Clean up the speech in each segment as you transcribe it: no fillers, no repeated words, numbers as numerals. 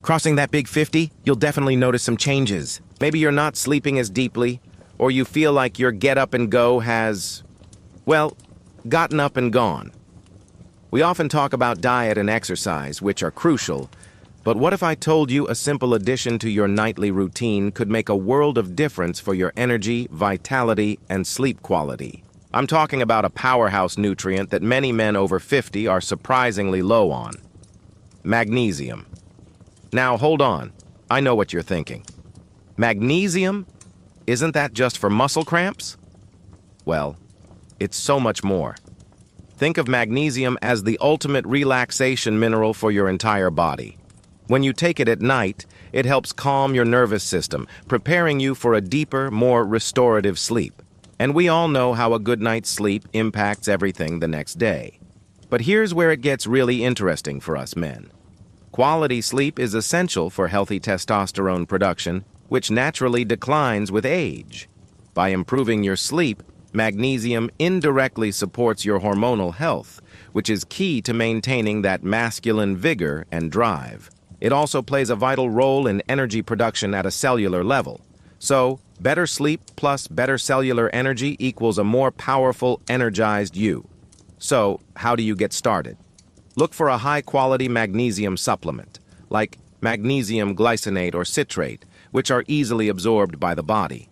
Crossing that big 50, you'll definitely notice some changes. Maybe you're not sleeping as deeply, or you feel like your get up and go has, well, gotten up and gone. We often talk about diet and exercise, which are crucial, but what if I told you a simple addition to your nightly routine could make a world of difference for your energy, vitality, and sleep quality? I'm talking about a powerhouse nutrient that many men over 50 are surprisingly low on: magnesium. Now, hold on. I know what you're thinking. Magnesium? Isn't that just for muscle cramps? Well, it's so much more. Think of magnesium as the ultimate relaxation mineral for your entire body. When you take it at night, it helps calm your nervous system, preparing you for a deeper, more restorative sleep. And we all know how a good night's sleep impacts everything the next day. But here's where it gets really interesting for us men. Quality sleep is essential for healthy testosterone production, which naturally declines with age. By improving your sleep, magnesium indirectly supports your hormonal health, which is key to maintaining that masculine vigor and drive. It also plays a vital role in energy production at a cellular level. So, better sleep plus better cellular energy equals a more powerful, energized you. So, how do you get started? Look for a high-quality magnesium supplement, like magnesium glycinate or citrate, which are easily absorbed by the body.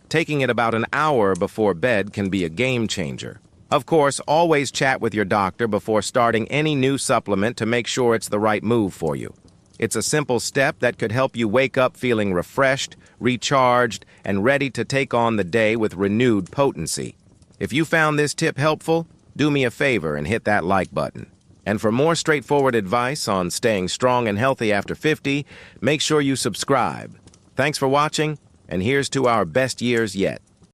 Taking it about an hour before bed can be a game changer. Of course, always chat with your doctor before starting any new supplement to make sure it's the right move for you. It's a simple step that could help you wake up feeling refreshed, recharged, and ready to take on the day with renewed potency. If you found this tip helpful, do me a favor and hit that like button. And for more straightforward advice on staying strong and healthy after 50, make sure you subscribe. Thanks for watching, and here's to our best years yet.